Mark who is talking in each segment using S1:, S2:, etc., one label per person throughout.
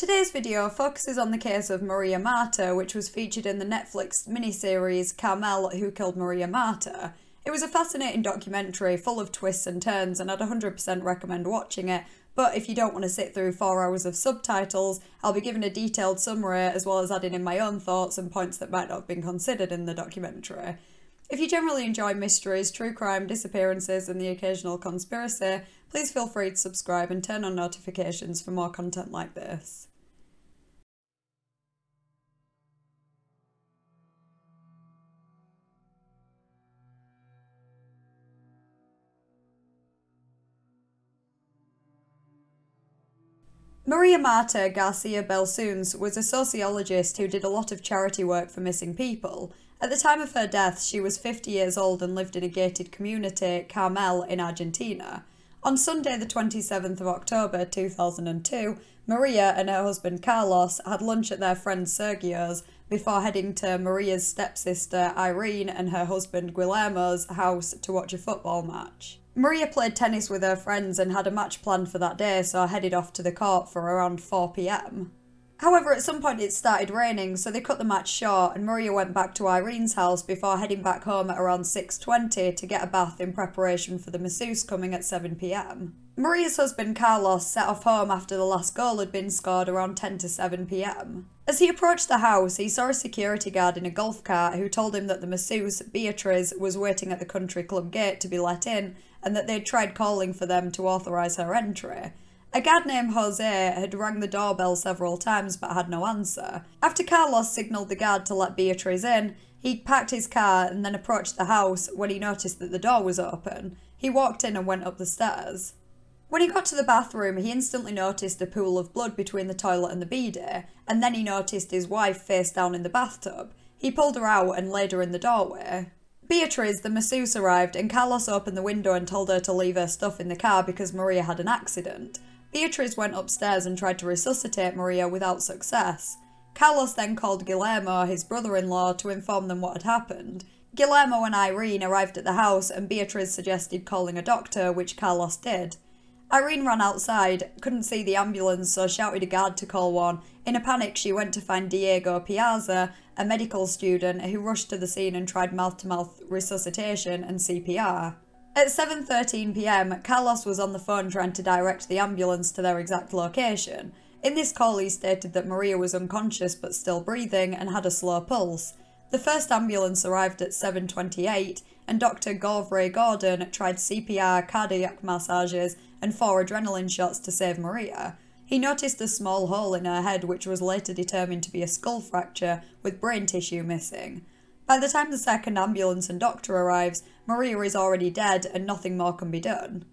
S1: Today's video focuses on the case of Maria Marta, which was featured in the Netflix miniseries Carmel, Who Killed Maria Marta. It was a fascinating documentary full of twists and turns, and I'd 100% recommend watching it, but if you don't want to sit through 4 hours of subtitles, I'll be giving a detailed summary as well as adding in my own thoughts and points that might not have been considered in the documentary. If you generally enjoy mysteries, true crime, disappearances and the occasional conspiracy, please feel free to subscribe and turn on notifications for more content like this. Maria Marta Garcia Belsunce was a sociologist who did a lot of charity work for missing people. At the time of her death, she was 50 years old and lived in a gated community, Carmel, in Argentina. On Sunday the 27th of October 2002, Maria and her husband Carlos had lunch at their friend Sergio's before heading to Maria's stepsister Irene and her husband Guillermo's house to watch a football match. Maria played tennis with her friends and had a match planned for that day, so headed off to the court for around 4 PM. However, at some point it started raining, so they cut the match short and Maria went back to Irene's house before heading back home at around 6:20 to get a bath in preparation for the masseuse coming at 7 PM. Maria's husband Carlos set off home after the last goal had been scored around 10 to 7 PM. As he approached the house, he saw a security guard in a golf cart who told him that the masseuse, Beatriz, was waiting at the country club gate to be let in and that they'd tried calling for them to authorise her entry. A guard named Jose had rang the doorbell several times but had no answer. After Carlos signalled the guard to let Beatriz in, he parked his car and then approached the house when he noticed that the door was open. He walked in and went up the stairs. When he got to the bathroom, he instantly noticed a pool of blood between the toilet and the bidet, and then he noticed his wife face down in the bathtub. He pulled her out and laid her in the doorway. Beatriz, the masseuse, arrived and Carlos opened the window and told her to leave her stuff in the car because Maria had an accident. Beatriz went upstairs and tried to resuscitate Maria without success. Carlos then called Guillermo, his brother-in-law, to inform them what had happened. Guillermo and Irene arrived at the house and Beatriz suggested calling a doctor, which Carlos did. Irene ran outside, couldn't see the ambulance, so shouted a guard to call one. In a panic, she went to find Diego Piazza, a medical student who rushed to the scene and tried mouth-to-mouth resuscitation and CPR. At 7:13 PM, Carlos was on the phone trying to direct the ambulance to their exact location. In this call, he stated that Maria was unconscious but still breathing and had a slow pulse. The first ambulance arrived at 7:28, and Dr. Govray Gordon tried CPR, cardiac massages, and 4 adrenaline shots to save Maria. He noticed a small hole in her head, which was later determined to be a skull fracture with brain tissue missing. By the time the second ambulance and doctor arrives, Maria is already dead and nothing more can be done.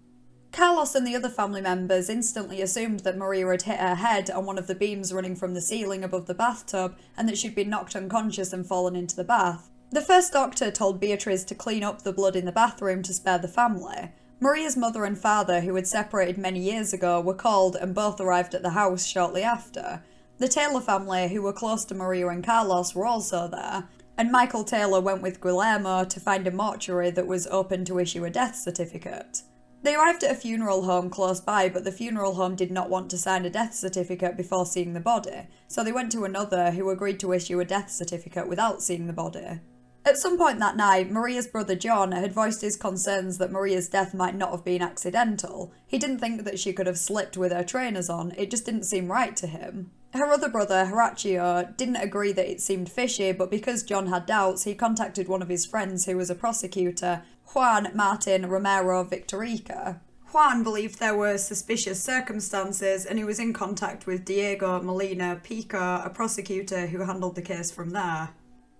S1: Carlos and the other family members instantly assumed that Maria had hit her head on one of the beams running from the ceiling above the bathtub and that she'd been knocked unconscious and fallen into the bath. The first doctor told Beatriz to clean up the blood in the bathroom to spare the family. Maria's mother and father, who had separated many years ago, were called and both arrived at the house shortly after. The Taylor family, who were close to Maria and Carlos, were also there, and Michael Taylor went with Guillermo to find a mortuary that was open to issue a death certificate. They arrived at a funeral home close by, but the funeral home did not want to sign a death certificate before seeing the body, so they went to another who agreed to issue a death certificate without seeing the body. At some point that night, Maria's brother John had voiced his concerns that Maria's death might not have been accidental. He didn't think that she could have slipped with her trainers on, it just didn't seem right to him. Her other brother, Horacio, didn't agree that it seemed fishy, but because John had doubts, he contacted one of his friends who was a prosecutor, Juan Martin Romero Victorica. Juan believed there were suspicious circumstances and he was in contact with Diego Molina Pico, a prosecutor who handled the case from there.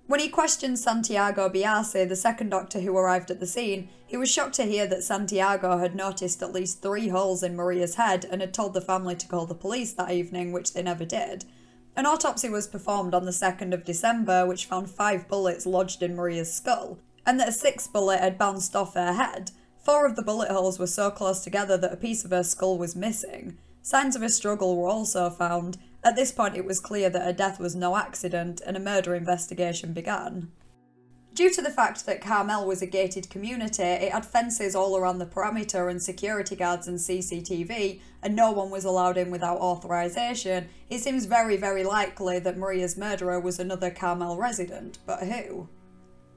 S1: When he questioned Santiago Biasi, the second doctor who arrived at the scene, he was shocked to hear that Santiago had noticed at least 3 holes in Maria's head and had told the family to call the police that evening, which they never did. An autopsy was performed on the 2nd of December, which found 5 bullets lodged in Maria's skull, and that a 6th bullet had bounced off her head. 4 of the bullet holes were so close together that a piece of her skull was missing. Signs of a struggle were also found. At this point it was clear that her death was no accident and a murder investigation began. Due to the fact that Carmel was a gated community, it had fences all around the perimeter and security guards and CCTV, and no one was allowed in without authorization. It seems very, very likely that Maria's murderer was another Carmel resident, but who?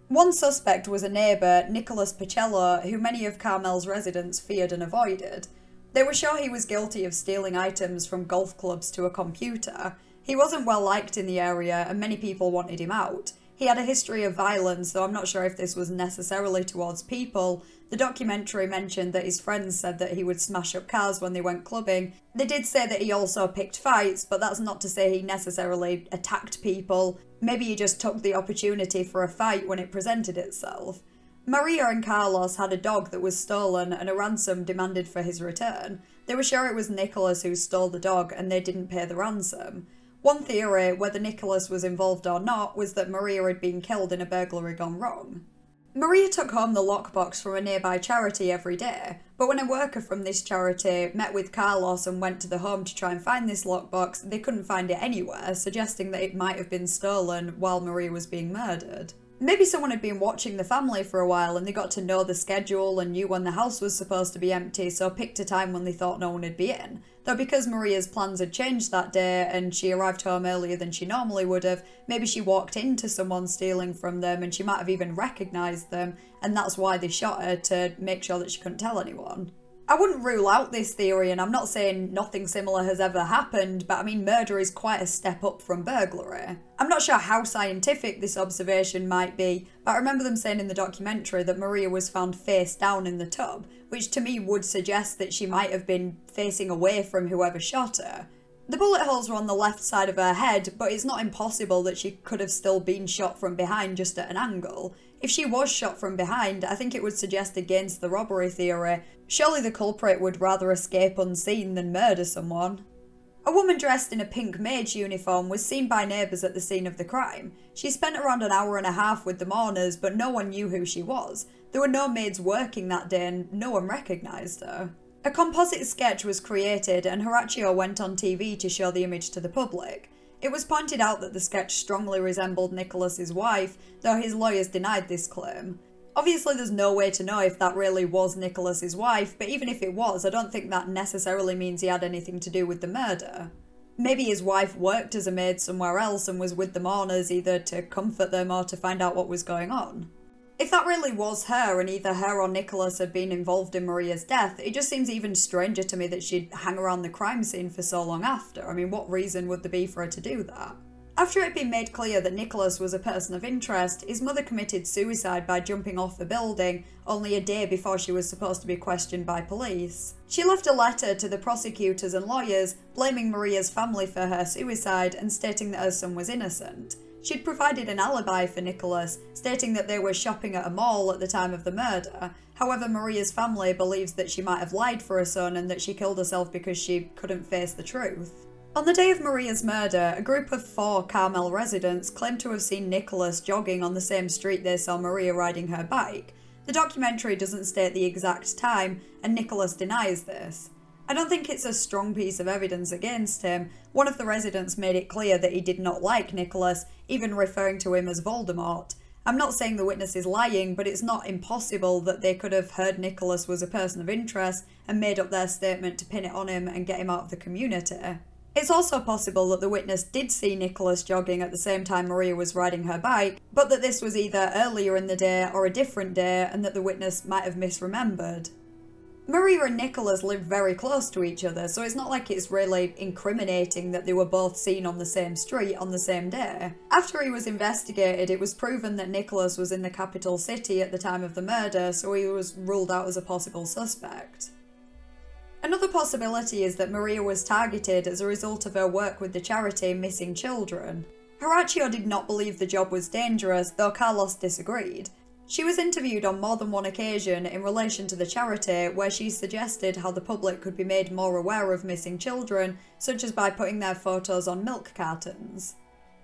S1: One suspect was a neighbour, Nicholas Pacella, who many of Carmel's residents feared and avoided. They were sure he was guilty of stealing items from golf clubs to a computer. He wasn't well liked in the area and many people wanted him out. He had a history of violence, though I'm not sure if this was necessarily towards people. The documentary mentioned that his friends said that he would smash up cars when they went clubbing. They did say that he also picked fights, but that's not to say he necessarily attacked people. Maybe he just took the opportunity for a fight when it presented itself. Maria and Carlos had a dog that was stolen and a ransom demanded for his return. They were sure it was Nicholas who stole the dog and they didn't pay the ransom. One theory, whether Nicholas was involved or not, was that Maria had been killed in a burglary gone wrong. Maria took home the lockbox from a nearby charity every day, but when a worker from this charity met with Carlos and went to the home to try and find this lockbox, they couldn't find it anywhere, suggesting that it might have been stolen while Maria was being murdered. Maybe someone had been watching the family for a while and they got to know the schedule and knew when the house was supposed to be empty, so picked a time when they thought no one would be in. Though because Maria's plans had changed that day and she arrived home earlier than she normally would have, maybe she walked into someone stealing from them and she might have even recognised them, and that's why they shot her, to make sure that she couldn't tell anyone. I wouldn't rule out this theory, and I'm not saying nothing similar has ever happened, but I mean, murder is quite a step up from burglary. I'm not sure how scientific this observation might be, but I remember them saying in the documentary that Maria was found face down in the tub, which to me would suggest that she might have been facing away from whoever shot her. The bullet holes were on the left side of her head, but it's not impossible that she could have still been shot from behind, just at an angle. If she was shot from behind, I think it would suggest against the robbery theory. Surely the culprit would rather escape unseen than murder someone. A woman dressed in a pink maid's uniform was seen by neighbours at the scene of the crime. She spent around an hour and a half with the mourners, but no one knew who she was. There were no maids working that day and no one recognised her. A composite sketch was created and Horacio went on TV to show the image to the public. It was pointed out that the sketch strongly resembled Nicholas's wife, though his lawyers denied this claim. Obviously there's no way to know if that really was Nicholas's wife, but even if it was, I don't think that necessarily means he had anything to do with the murder. Maybe his wife worked as a maid somewhere else and was with the mourners either to comfort them or to find out what was going on. If that really was her, and either her or Nicholas had been involved in Maria's death, it just seems even stranger to me that she'd hang around the crime scene for so long after. I mean, what reason would there be for her to do that? After it had been made clear that Nicholas was a person of interest, his mother committed suicide by jumping off the building only a day before she was supposed to be questioned by police. She left a letter to the prosecutors and lawyers blaming Maria's family for her suicide and stating that her son was innocent. She'd provided an alibi for Nicholas, stating that they were shopping at a mall at the time of the murder. However, Maria's family believes that she might have lied for her son and that she killed herself because she couldn't face the truth. On the day of Maria's murder, a group of 4 Carmel residents claimed to have seen Nicholas jogging on the same street they saw Maria riding her bike. The documentary doesn't state the exact time, and Nicholas denies this. I don't think it's a strong piece of evidence against him. One of the residents made it clear that he did not like Nicholas, even referring to him as Voldemort. I'm not saying the witness is lying, but it's not impossible that they could have heard Nicholas was a person of interest and made up their statement to pin it on him and get him out of the community. It's also possible that the witness did see Nicholas jogging at the same time Maria was riding her bike, but that this was either earlier in the day or a different day and that the witness might have misremembered. Maria and Nicholas lived very close to each other, so it's not like it's really incriminating that they were both seen on the same street on the same day. After he was investigated, it was proven that Nicholas was in the capital city at the time of the murder, so he was ruled out as a possible suspect. Another possibility is that Maria was targeted as a result of her work with the charity Missing Children. Horacio did not believe the job was dangerous, though Carlos disagreed. She was interviewed on more than one occasion in relation to the charity, where she suggested how the public could be made more aware of missing children, such as by putting their photos on milk cartons.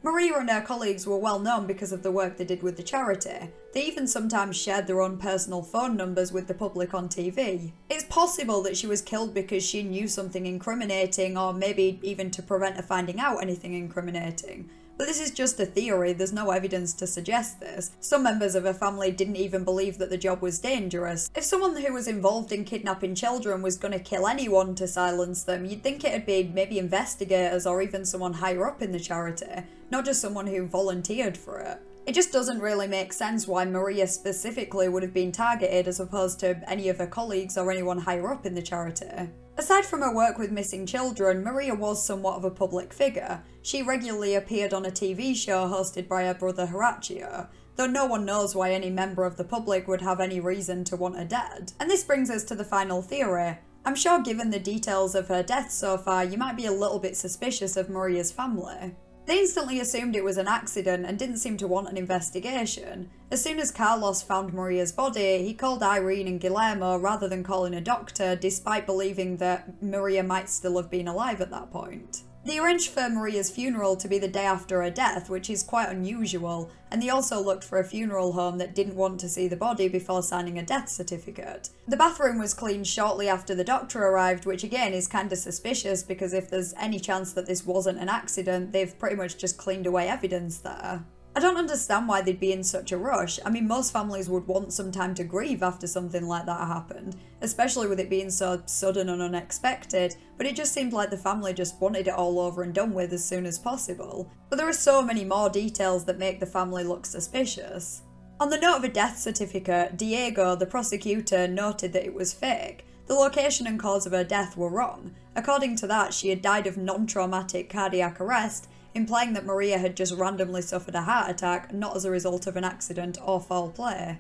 S1: Maria and her colleagues were well known because of the work they did with the charity. They even sometimes shared their own personal phone numbers with the public on TV. It's possible that she was killed because she knew something incriminating, or maybe even to prevent her finding out anything incriminating. But this is just a theory, there's no evidence to suggest this. Some members of her family didn't even believe that the job was dangerous. If someone who was involved in kidnapping children was going to kill anyone to silence them, you'd think it'd be maybe investigators or even someone higher up in the charity, not just someone who volunteered for it. It just doesn't really make sense why Maria specifically would have been targeted as opposed to any of her colleagues or anyone higher up in the charity. Aside from her work with missing children, Maria was somewhat of a public figure. She regularly appeared on a TV show hosted by her brother Horacio, though no one knows why any member of the public would have any reason to want her dead. And this brings us to the final theory. I'm sure given the details of her death so far, you might be a little bit suspicious of Maria's family. They instantly assumed it was an accident and didn't seem to want an investigation. As soon as Carlos found Maria's body, he called Irene and Guillermo rather than calling a doctor, despite believing that Maria might still have been alive at that point. They arranged for Maria's funeral to be the day after her death, which is quite unusual, and they also looked for a funeral home that didn't want to see the body before signing a death certificate. The bathroom was cleaned shortly after the doctor arrived, which again is kinda suspicious because if there's any chance that this wasn't an accident, they've pretty much just cleaned away evidence there. I don't understand why they'd be in such a rush. I mean, most families would want some time to grieve after something like that happened, especially with it being so sudden and unexpected, but it just seemed like the family just wanted it all over and done with as soon as possible. But there are so many more details that make the family look suspicious. On the note of a death certificate, Diego, the prosecutor, noted that it was fake. The location and cause of her death were wrong. According to that, she had died of non-traumatic cardiac arrest, implying that Maria had just randomly suffered a heart attack, not as a result of an accident or foul play.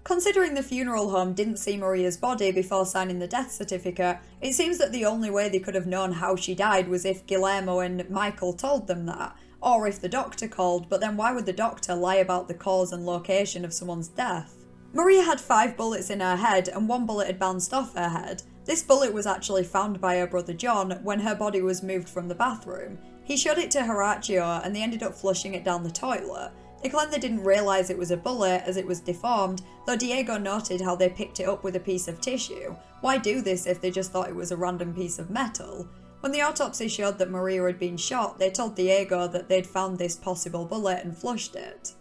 S1: Considering the funeral home didn't see Maria's body before signing the death certificate, it seems that the only way they could have known how she died was if Guillermo and Michael told them that, or if the doctor called, but then why would the doctor lie about the cause and location of someone's death? Maria had 5 bullets in her head and 1 bullet had bounced off her head. This bullet was actually found by her brother John when her body was moved from the bathroom. He showed it to Horacio and they ended up flushing it down the toilet. They claimed they didn't realise it was a bullet as it was deformed, though Diego noted how they picked it up with a piece of tissue. Why do this if they just thought it was a random piece of metal? When the autopsy showed that Maria had been shot, they told Diego that they'd found this possible bullet and flushed it.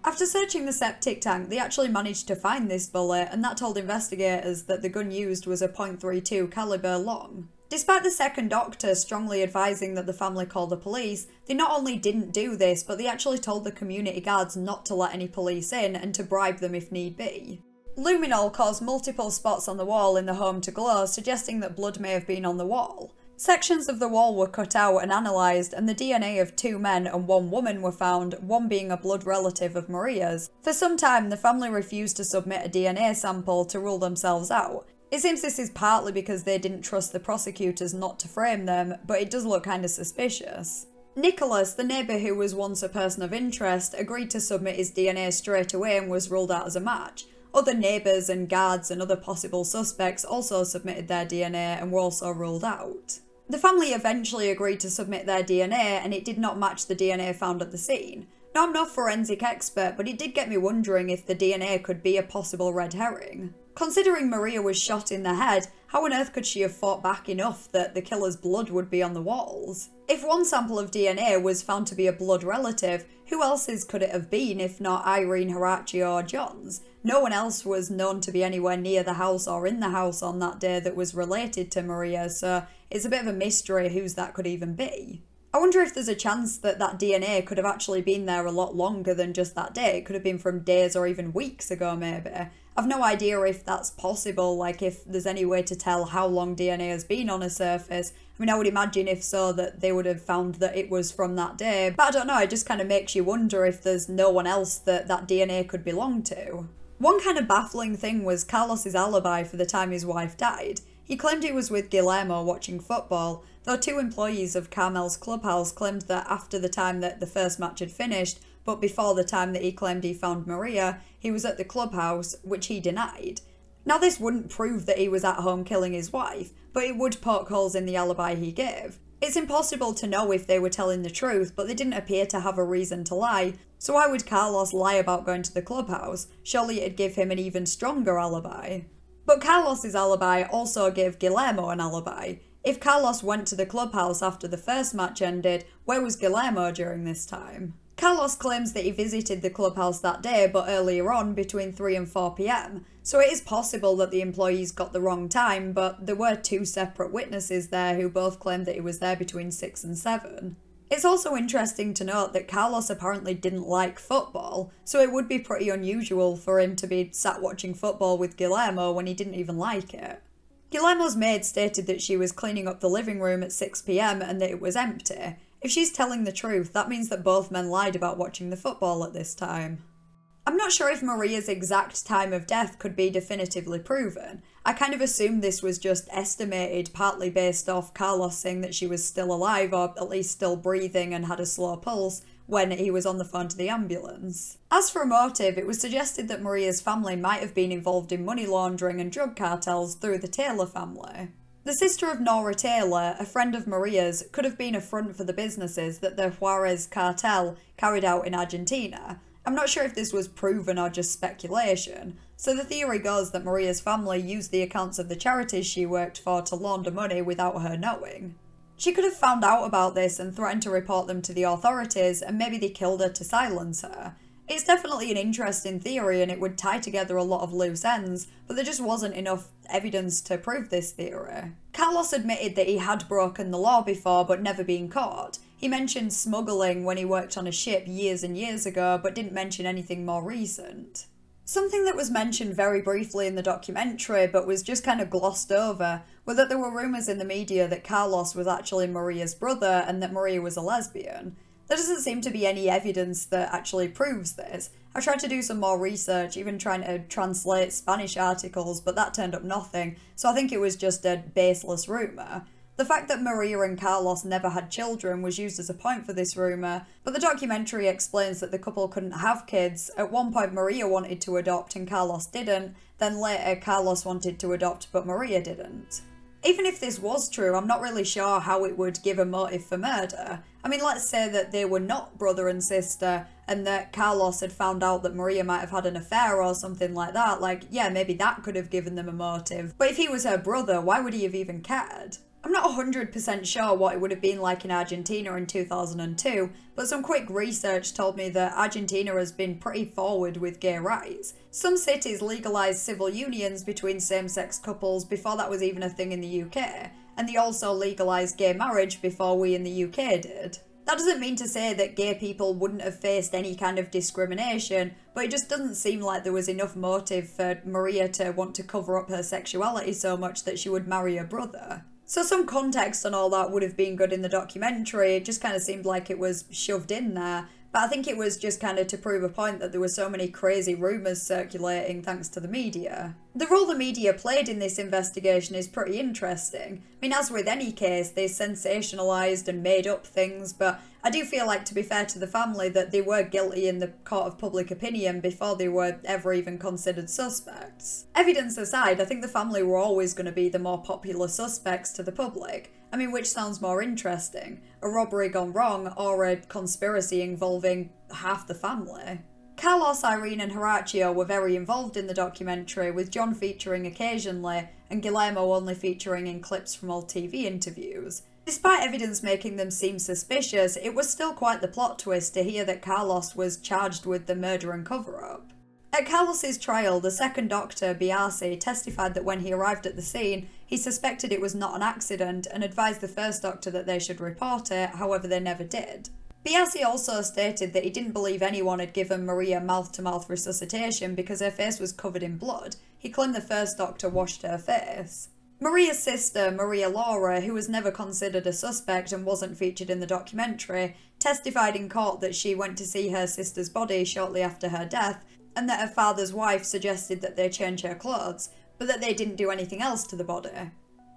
S1: After searching the septic tank, they actually managed to find this bullet, and that told investigators that the gun used was a .32 caliber long. Despite the second doctor strongly advising that the family call the police, they not only didn't do this, but they actually told the community guards not to let any police in and to bribe them if need be. Luminol caused multiple spots on the wall in the home to glow, suggesting that blood may have been on the wall. Sections of the wall were cut out and analysed, and the DNA of 2 men and 1 woman were found, one being a blood relative of Maria's. For some time, the family refused to submit a DNA sample to rule themselves out. It seems this is partly because they didn't trust the prosecutors not to frame them, but it does look kinda suspicious. Nicholas, the neighbour who was once a person of interest, agreed to submit his DNA straight away and was ruled out as a match. Other neighbours and guards and other possible suspects also submitted their DNA and were also ruled out. The family eventually agreed to submit their DNA and it did not match the DNA found at the scene. Now, I'm no forensic expert, but it did get me wondering if the DNA could be a possible red herring. Considering Maria was shot in the head, how on earth could she have fought back enough that the killer's blood would be on the walls? If one sample of DNA was found to be a blood relative, who else's could it have been if not Irene, Horacio or John's? No one else was known to be anywhere near the house or in the house on that day that was related to Maria, so it's a bit of a mystery whose that could even be. I wonder if there's a chance that that DNA could have actually been there a lot longer than just that day. It could have been from days or even weeks ago maybe. I've no idea if that's possible, like if there's any way to tell how long DNA has been on a surface. I mean, I would imagine if so that they would have found that it was from that day, but I don't know, it just kind of makes you wonder if there's no one else that that DNA could belong to. One kind of baffling thing was Carlos's alibi for the time his wife died. He claimed he was with Guillermo watching football, though 2 employees of Carmel's clubhouse claimed that after the time that the first match had finished, but before the time that he claimed he found Maria, he was at the clubhouse, which he denied. Now, this wouldn't prove that he was at home killing his wife, but it would poke holes in the alibi he gave. It's impossible to know if they were telling the truth, but they didn't appear to have a reason to lie, so why would Carlos lie about going to the clubhouse? Surely it'd give him an even stronger alibi. But Carlos's alibi also gave Guillermo an alibi. If Carlos went to the clubhouse after the first match ended, where was Guillermo during this time? Carlos claims that he visited the clubhouse that day but earlier on between 3 and 4 PM, so it is possible that the employees got the wrong time, but there were 2 separate witnesses there who both claimed that he was there between 6 and 7. It's also interesting to note that Carlos apparently didn't like football, so it would be pretty unusual for him to be sat watching football with Guillermo when he didn't even like it. Guillermo's maid stated that she was cleaning up the living room at 6 PM and that it was empty. If she's telling the truth, that means that both men lied about watching the football at this time. I'm not sure if Maria's exact time of death could be definitively proven. I kind of assumed this was just estimated, partly based off Carlos saying that she was still alive, or at least still breathing and had a slow pulse, when he was on the phone to the ambulance. As for a motive, it was suggested that Maria's family might have been involved in money laundering and drug cartels through the Taylor family. The sister of Nora Taylor, a friend of Maria's, could have been a front for the businesses that the Juarez cartel carried out in Argentina. I'm not sure if this was proven or just speculation, so the theory goes that Maria's family used the accounts of the charities she worked for to launder money without her knowing. She could have found out about this and threatened to report them to the authorities, and maybe they killed her to silence her. It's definitely an interesting theory and it would tie together a lot of loose ends, but there just wasn't enough evidence to prove this theory. Carlos admitted that he had broken the law before but never been caught. He mentioned smuggling when he worked on a ship years and years ago, but didn't mention anything more recent. Something that was mentioned very briefly in the documentary but was just kind of glossed over was that there were rumours in the media that Carlos was actually Maria's brother and that Maria was a lesbian. There doesn't seem to be any evidence that actually proves this. I tried to do some more research, even trying to translate Spanish articles, but that turned up nothing, so I think it was just a baseless rumour. The fact that Maria and Carlos never had children was used as a point for this rumour, but the documentary explains that the couple couldn't have kids. At one point Maria wanted to adopt and Carlos didn't, then later Carlos wanted to adopt but Maria didn't. Even if this was true, I'm not really sure how it would give a motive for murder. I mean, let's say that they were not brother and sister and that Carlos had found out that Maria might have had an affair or something like that. Like, yeah, maybe that could have given them a motive. But if he was her brother, why would he have even cared? I'm not 100% sure what it would have been like in Argentina in 2002, but some quick research told me that Argentina has been pretty forward with gay rights. Some cities legalised civil unions between same-sex couples before that was even a thing in the UK, and they also legalised gay marriage before we in the UK did. That doesn't mean to say that gay people wouldn't have faced any kind of discrimination, but it just doesn't seem like there was enough motive for Maria to want to cover up her sexuality so much that she would marry her brother. So some context on all that would have been good in the documentary. It just kind of seemed like it was shoved in there. But I think it was just kind of to prove a point that there were so many crazy rumours circulating thanks to the media. The role the media played in this investigation is pretty interesting. I mean, as with any case, they sensationalised and made up things, but I do feel like, to be fair to the family, that they were guilty in the court of public opinion before they were ever even considered suspects. Evidence aside, I think the family were always going to be the more popular suspects to the public. I mean, which sounds more interesting? A robbery gone wrong or a conspiracy involving half the family? Carlos, Irene and Horacio were very involved in the documentary, with John featuring occasionally and Guillermo only featuring in clips from old TV interviews. Despite evidence making them seem suspicious, it was still quite the plot twist to hear that Carlos was charged with the murder and cover-up. At Carlos's trial, the second doctor, Biasi, testified that when he arrived at the scene, he suspected it was not an accident and advised the first doctor that they should report it, however they never did. Biasi also stated that he didn't believe anyone had given Maria mouth-to-mouth resuscitation because her face was covered in blood. He claimed the first doctor washed her face. Maria's sister, Maria Laura, who was never considered a suspect and wasn't featured in the documentary, testified in court that she went to see her sister's body shortly after her death, and that her father's wife suggested that they change her clothes, but that they didn't do anything else to the body.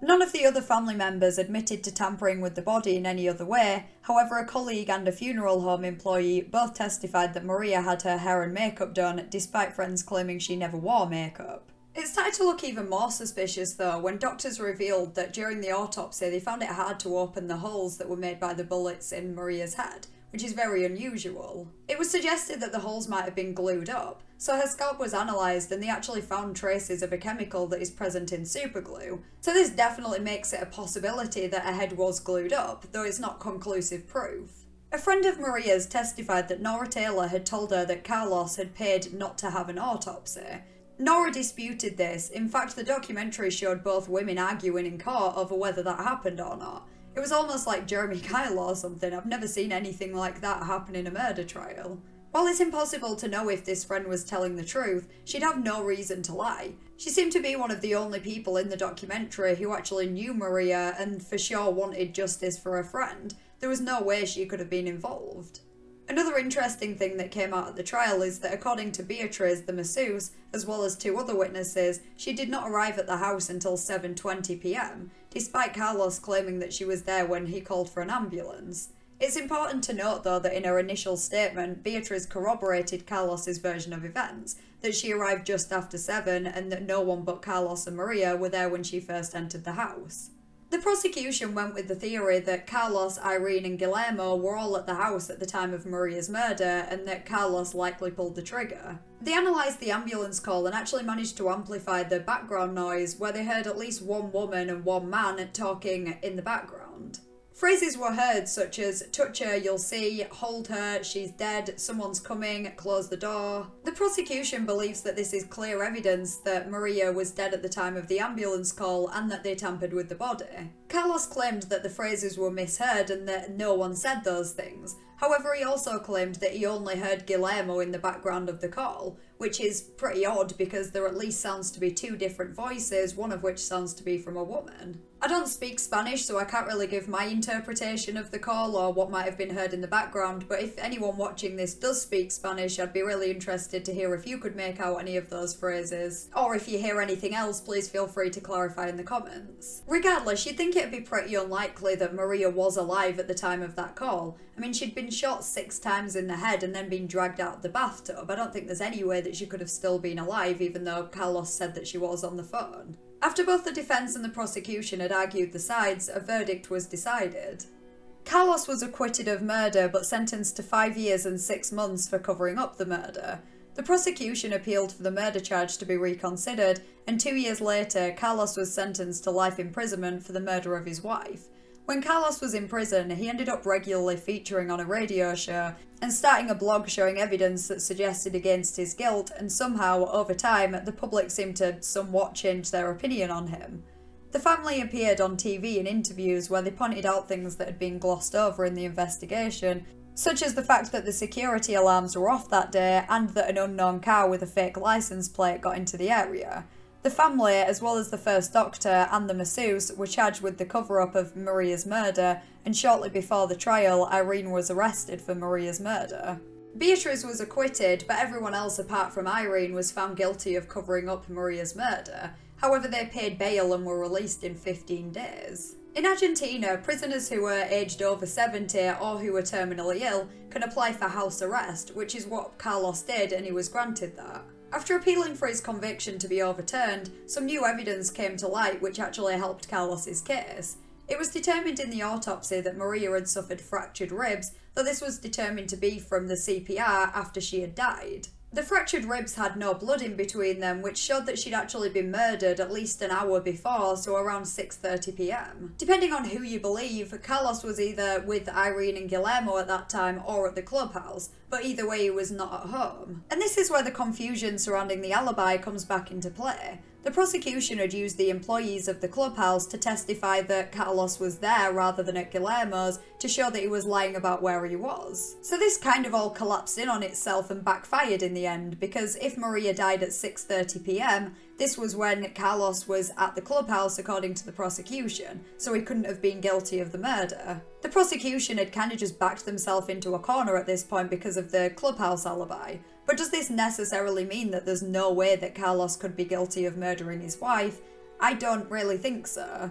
S1: None of the other family members admitted to tampering with the body in any other way. However, a colleague and a funeral home employee both testified that Maria had her hair and makeup done, despite friends claiming she never wore makeup. It started to look even more suspicious though when doctors revealed that during the autopsy they found it hard to open the holes that were made by the bullets in Maria's head, which is very unusual. It was suggested that the holes might have been glued up, so her scalp was analysed and they actually found traces of a chemical that is present in superglue. So this definitely makes it a possibility that her head was glued up, though it's not conclusive proof. A friend of Maria's testified that Nora Taylor had told her that Carlos had paid not to have an autopsy. Nora disputed this. In fact, the documentary showed both women arguing in court over whether that happened or not. It was almost like Jeremy Kyle or something. I've never seen anything like that happen in a murder trial. While it's impossible to know if this friend was telling the truth, she'd have no reason to lie. She seemed to be one of the only people in the documentary who actually knew Maria and for sure wanted justice for her friend. There was no way she could have been involved. Another interesting thing that came out at the trial is that according to Beatriz, the masseuse, as well as two other witnesses, she did not arrive at the house until 7:20 p.m, despite Carlos claiming that she was there when he called for an ambulance. It's important to note though that in her initial statement, Beatriz corroborated Carlos's version of events, that she arrived just after 7 and that no one but Carlos and Maria were there when she first entered the house. The prosecution went with the theory that Carlos, Irene and Guillermo were all at the house at the time of Maria's murder and that Carlos likely pulled the trigger. They analysed the ambulance call and actually managed to amplify the background noise where they heard at least one woman and one man talking in the background. Phrases were heard such as, touch her, you'll see, hold her, she's dead, someone's coming, close the door. The prosecution believes that this is clear evidence that Maria was dead at the time of the ambulance call and that they tampered with the body. Carlos claimed that the phrases were misheard and that no one said those things. However, he also claimed that he only heard Guillermo in the background of the call, which is pretty odd because there at least sounds to be two different voices, one of which sounds to be from a woman. I don't speak Spanish, so I can't really give my interpretation of the call or what might have been heard in the background, but if anyone watching this does speak Spanish, I'd be really interested to hear if you could make out any of those phrases. Or if you hear anything else, please feel free to clarify in the comments. Regardless, you'd think it'd be pretty unlikely that Maria was alive at the time of that call. I mean, she'd been shot 6 times in the head and then been dragged out of the bathtub. I don't think there's any way that she could have still been alive, even though Carlos said that she was on the phone. After both the defence and the prosecution had argued the sides, a verdict was decided. Carlos was acquitted of murder but sentenced to 5 years and 6 months for covering up the murder. The prosecution appealed for the murder charge to be reconsidered, and 2 years later, Carlos was sentenced to life imprisonment for the murder of his wife. When Carlos was in prison, he ended up regularly featuring on a radio show and starting a blog showing evidence that suggested against his guilt, and somehow, over time, the public seemed to somewhat change their opinion on him. The family appeared on TV in interviews where they pointed out things that had been glossed over in the investigation, such as the fact that the security alarms were off that day and that an unknown car with a fake license plate got into the area. The family, as well as the first doctor and the masseuse, were charged with the cover-up of Maria's murder, and shortly before the trial, Irene was arrested for Maria's murder. Beatriz was acquitted, but everyone else apart from Irene was found guilty of covering up Maria's murder. However, they paid bail and were released in 15 days. In Argentina, prisoners who were aged over 70 or who were terminally ill can apply for house arrest, which is what Carlos did, and he was granted that. After appealing for his conviction to be overturned, some new evidence came to light which actually helped Carlos's case. It was determined in the autopsy that Maria had suffered fractured ribs, though this was determined to be from the CPR after she had died. The fractured ribs had no blood in between them, which showed that she'd actually been murdered at least an hour before, so around 6:30 p.m. Depending on who you believe, Carlos was either with Irene and Guillermo at that time or at the clubhouse, but either way he was not at home. And this is where the confusion surrounding the alibi comes back into play. The prosecution had used the employees of the clubhouse to testify that Carlos was there rather than at Guillermo's to show that he was lying about where he was. So this kind of all collapsed in on itself and backfired in the end, because if Maria died at 6:30 p.m, this was when Carlos was at the clubhouse according to the prosecution, so he couldn't have been guilty of the murder. The prosecution had kind of just backed themselves into a corner at this point because of the clubhouse alibi. But does this necessarily mean that there's no way that Carlos could be guilty of murdering his wife? I don't really think so.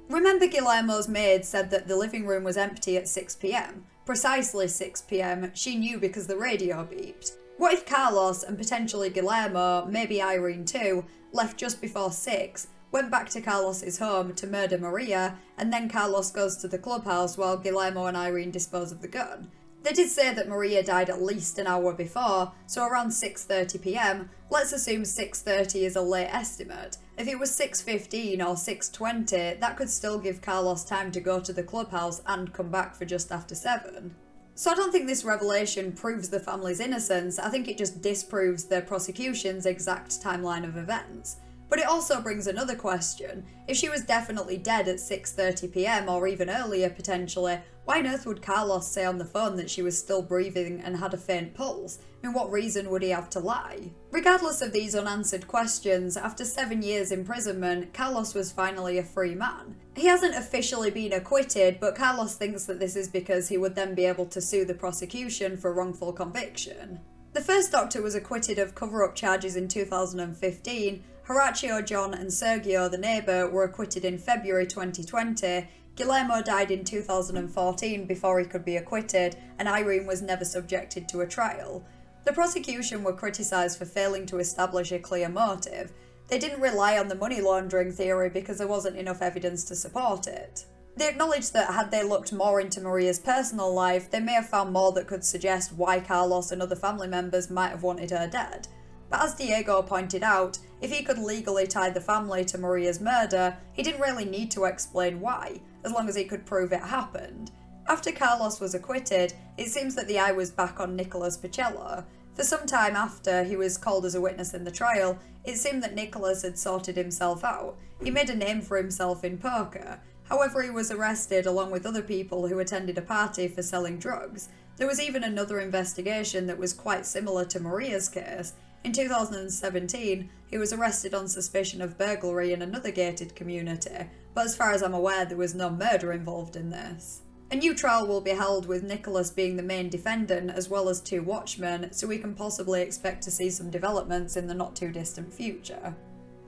S1: Remember, Guillermo's maid said that the living room was empty at 6 p.m. Precisely 6 p.m, she knew because the radio beeped. What if Carlos, and potentially Guillermo, maybe Irene too, left just before 6, went back to Carlos's home to murder Maria, and then Carlos goes to the clubhouse while Guillermo and Irene dispose of the gun? They did say that Maria died at least an hour before, so around 6:30 p.m, let's assume 6:30 is a late estimate. If it was 6:15 or 6:20, that could still give Carlos time to go to the clubhouse and come back for just after 7. So I don't think this revelation proves the family's innocence, I think it just disproves the prosecution's exact timeline of events. But it also brings another question. If she was definitely dead at 6:30 p.m. or even earlier potentially, why on earth would Carlos say on the phone that she was still breathing and had a faint pulse? I mean, what reason would he have to lie? Regardless of these unanswered questions, after 7 years imprisonment, Carlos was finally a free man. He hasn't officially been acquitted, but Carlos thinks that this is because he would then be able to sue the prosecution for wrongful conviction. The first doctor was acquitted of cover-up charges in 2015, Horacio, John and Sergio, the neighbour, were acquitted in February 2020, Guillermo died in 2014 before he could be acquitted, and Irene was never subjected to a trial. The prosecution were criticised for failing to establish a clear motive. They didn't rely on the money laundering theory because there wasn't enough evidence to support it. They acknowledged that had they looked more into Maria's personal life, they may have found more that could suggest why Carlos and other family members might have wanted her dead. But as Diego pointed out, if he could legally tie the family to Maria's murder, he didn't really need to explain why, as long as he could prove it happened. After Carlos was acquitted, it seems that the eye was back on Nicholas Pacella. For some time after he was called as a witness in the trial, it seemed that Nicholas had sorted himself out. He made a name for himself in poker. However, he was arrested along with other people who attended a party for selling drugs. There was even another investigation that was quite similar to Maria's case. In 2017, he was arrested on suspicion of burglary in another gated community, but as far as I'm aware, there was no murder involved in this. A new trial will be held with Nicholas being the main defendant as well as 2 watchmen, so we can possibly expect to see some developments in the not too distant future.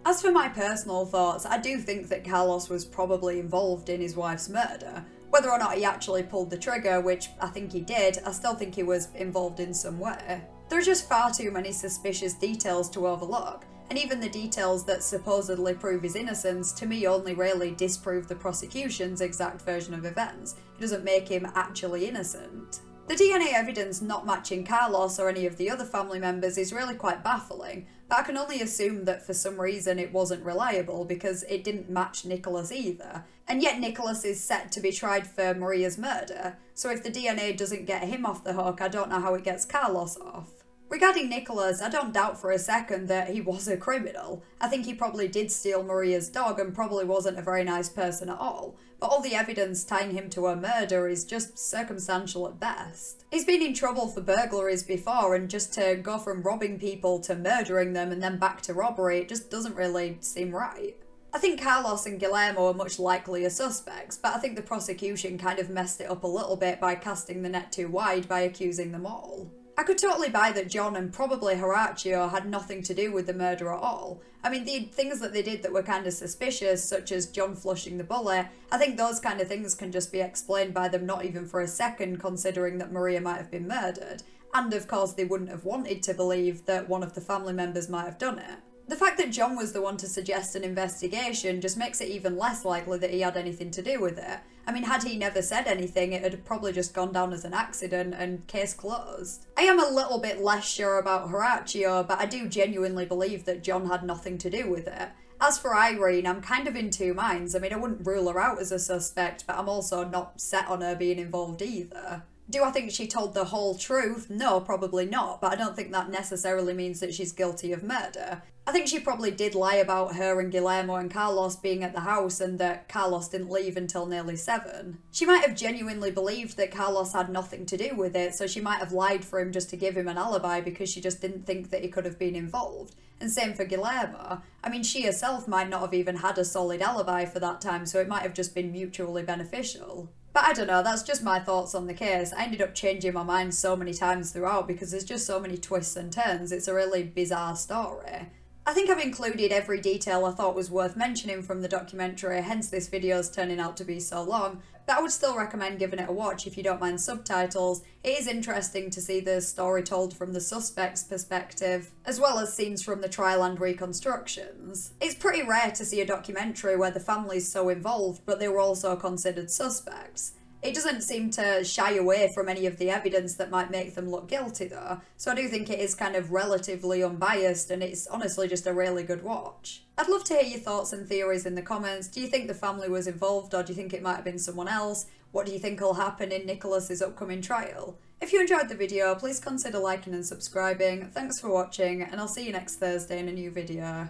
S1: As for my personal thoughts, I do think that Carlos was probably involved in his wife's murder. Whether or not he actually pulled the trigger, which I think he did, I still think he was involved in some way. There are just far too many suspicious details to overlook, and even the details that supposedly prove his innocence to me only really disprove the prosecution's exact version of events. It doesn't make him actually innocent. The DNA evidence not matching Carlos or any of the other family members is really quite baffling, but I can only assume that for some reason it wasn't reliable because it didn't match Nicholas either. And yet Nicholas is set to be tried for Maria's murder, so if the DNA doesn't get him off the hook, I don't know how it gets Carlos off. Regarding Nicholas, I don't doubt for a second that he was a criminal. I think he probably did steal Maria's dog and probably wasn't a very nice person at all, but all the evidence tying him to her murder is just circumstantial at best. He's been in trouble for burglaries before, and just to go from robbing people to murdering them and then back to robbery, it just doesn't really seem right. I think Carlos and Guillermo are much likelier suspects, but I think the prosecution kind of messed it up a little bit by casting the net too wide by accusing them all. I could totally buy that John and probably Horacio had nothing to do with the murder at all. I mean, the things that they did that were kind of suspicious, such as John flushing the bullet, I think those kind of things can just be explained by them not even for a second considering that Maria might have been murdered. And of course they wouldn't have wanted to believe that one of the family members might have done it. The fact that John was the one to suggest an investigation just makes it even less likely that he had anything to do with it. I mean, had he never said anything, it had probably just gone down as an accident and case closed. I am a little bit less sure about Horacio, but I do genuinely believe that John had nothing to do with it. As for Irene, I'm kind of in 2 minds. I mean, I wouldn't rule her out as a suspect, but I'm also not set on her being involved either. Do I think she told the whole truth? No, probably not, but I don't think that necessarily means that she's guilty of murder. I think she probably did lie about her and Guillermo and Carlos being at the house and that Carlos didn't leave until nearly 7. She might have genuinely believed that Carlos had nothing to do with it, so she might have lied for him just to give him an alibi because she just didn't think that he could have been involved. And same for Guillermo. I mean, she herself might not have even had a solid alibi for that time, so it might have just been mutually beneficial. But I don't know, that's just my thoughts on the case. I ended up changing my mind so many times throughout because there's just so many twists and turns. It's a really bizarre story. I think I've included every detail I thought was worth mentioning from the documentary, hence this video's turning out to be so long, but I would still recommend giving it a watch if you don't mind subtitles. It is interesting to see the story told from the suspect's perspective, as well as scenes from the trial and reconstructions. It's pretty rare to see a documentary where the family's so involved, but they were also considered suspects. It doesn't seem to shy away from any of the evidence that might make them look guilty though, so I do think it is kind of relatively unbiased and it's honestly just a really good watch. I'd love to hear your thoughts and theories in the comments. Do you think the family was involved or do you think it might have been someone else? What do you think will happen in Nicholas's upcoming trial? If you enjoyed the video, please consider liking and subscribing. Thanks for watching and I'll see you next Thursday in a new video.